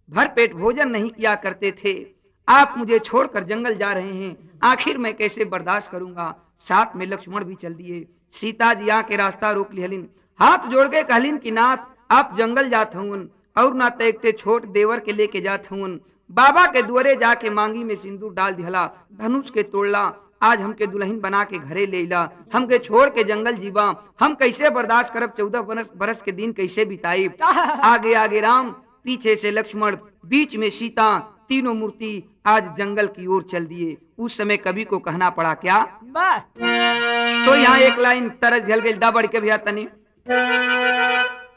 भरपेट भोजन नहीं किया करते थे, आप मुझे छोड़कर जंगल जा रहे हैं, आखिर मैं कैसे बर्दाश्त करूंगा। साथ में लक्ष्मण भी चल दिए। सीता जी आके रास्ता रोक लिहलिन, हाथ जोड़ के कहलिन कि नाथ आप जंगल जात हूँ और ना तो एक छोट देवर के लेके जात हूँ। बाबा के दुआरे जाके मांगी में सिंदूर डाल दिहला, धनुष के तोड़ला, आज हमके दुल्हन बना के घरे ले ला, हमके छोड़ के जंगल जीवा, हम कैसे बर्दाश्त करब, 14 बरस के दिन कैसे बिताई। आगे आगे राम, पीछे से लक्ष्मण, बीच में सीता, तीनों मूर्ति आज जंगल की ओर चल दिए। उस समय कवि को कहना पड़ा क्या, तो यहाँ एक लाइन तरस झल गई, दा बढ़ के भैया तनी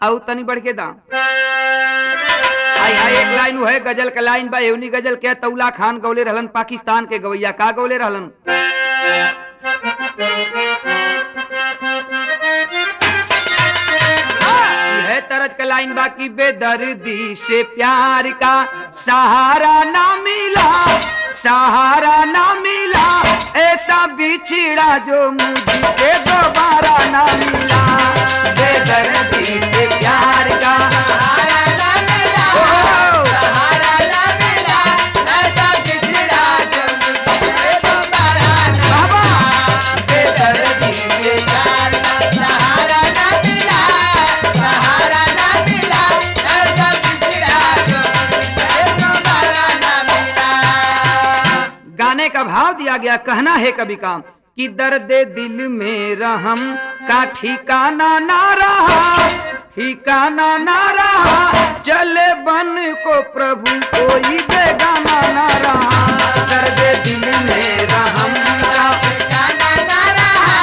आउ तनी बढ़ के दा। हाय हाय एक लाइन है गजल का लाइन बा, एवनी गजल के तौला खान गौले रहलन, पाकिस्तान के गवैया का गौले रहलन। है तरज का लाइन बाकी, बेदर्दी से प्यार का सहारा ना मिला, सहारा ना मिला, ऐसा बिछड़ा जो मुझसे दोबारा ना मिला। बेदर्दी से प्यार का सहारा ना मिला, सहारा ना मिला, ऐसा बिछड़ा जो मुझसे दोबारा ना मिला। बेदर्दी से प्यार का सहारा ना मिला, सहारा ना मिला, ऐसा बिछड़ा जो मुझसे दोबारा ना मिला। गाने का भाव दिया गया, कहना है कवि का कि दर्द दिल में रहम का ठिकाना ना रहा, ठिकाना ना रहा, चले बन को प्रभु कोई बेगाना ना रहा। दर्द दिल में रहम का ठिकाना ना रहा,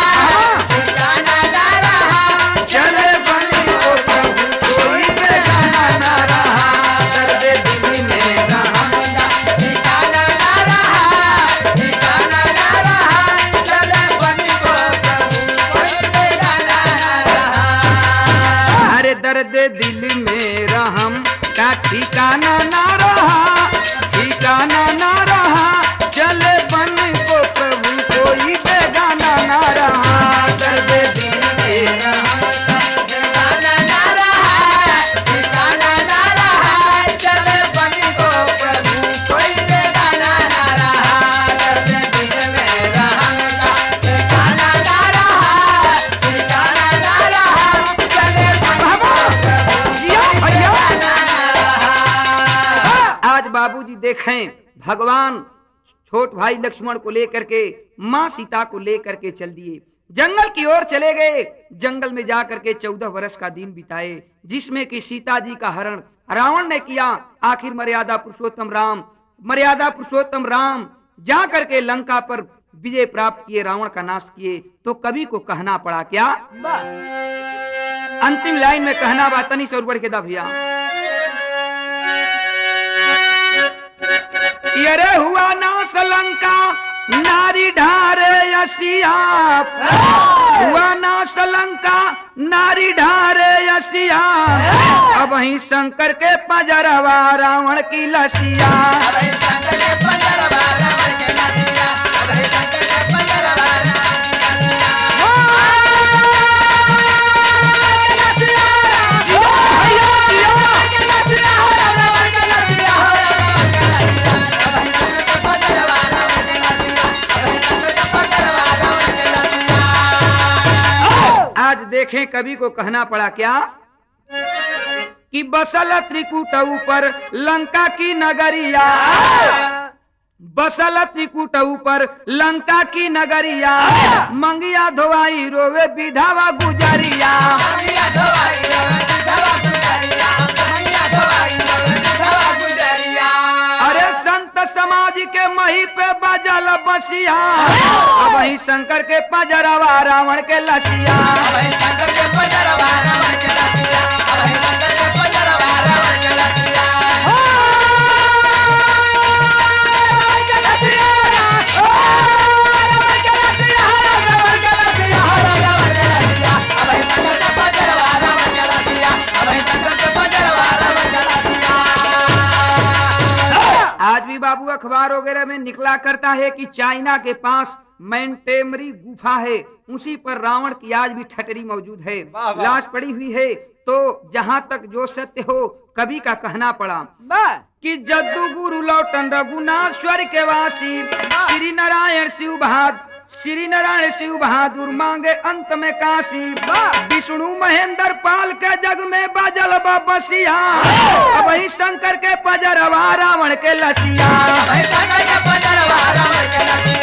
ठिकाना ना रहा, चले बन को प्रभु कोई बेगाना ना रहा। दर्द दिल में रहम का ठिकाना ना रहा, ठिकाना ना रहा, चले बन को प्रभु कोई बेगाना ना रहा। अरे दर्द दिल में रहम का ठिकाना ना रहा, ठिकाना ना रहा, चले बन को प्रभु कोई बेगाना ना रहा। दर्द दिल में रहम का ठिकाना ना रहा, ठिकाना ना रहा, चले बन को प्रभु कोई बेगाना ना रहा। दर्द दिल में रहम का ठिकाना ना रहा, ठिकाना ना रहा, चले बन को प्रभु कोई बेगाना ना रहा। आज बाबूजी देखें, भगवान छोट भाई लक्ष्मण को लेकर के, माँ सीता को लेकर के चल दिए, जंगल की ओर चले गए। जंगल में जाकर के 14 वर्ष का दिन बिताए, जिसमें कि सीता जी का हरण रावण ने किया। आखिर मर्यादा पुरुषोत्तम राम जा करके लंका पर विजय प्राप्त किए, रावण का नाश किए। तो कवि को कहना पड़ा क्या, अंतिम लाइन में कहना बा, तनी से और बढ़ के दा भैया। अरे हुआ नाश लंका नारी ढारे यसिया, हुआ नाश लंका नारी ढारे यसिया, अब ही शंकर के पजरवा रावण की लसिया। आज देखें कवि को कहना पड़ा क्या कि बसल त्रिकूट ऊपर लंका की नगरिया, बसल त्रिकूट ऊपर लंका की नगरिया, मंगिया धोवाई रोवे विधवा गुजरिया। अरे संत बाजल बसिया अब वही शंकर के पजरवा रावण के लसिया अबे शंकर के पजरवा रावण के लसिया अबे शंकर के पजरवा रावण के लसिया आज भी बाबू अखबार वगैरह में निकला करता है कि चाइना के पास मैंटेमरी गुफा है, उसी पर रावण की आज भी ठटरी मौजूद है, वाह, वाह। लाश पड़ी हुई है। तो जहाँ तक जो सत्य हो कवि का कहना पड़ा कि जद्दू गुरु लौटन रघुनाथ स्वर के वासी श्री नारायण शिव बहादुर मांगे अंत में काशी विष्णु महेंद्र पाल के जग में बाजल बसिया अब वही शंकर के पजरवा रावण के लसिया शंकर के पजरवा रावण के लसिया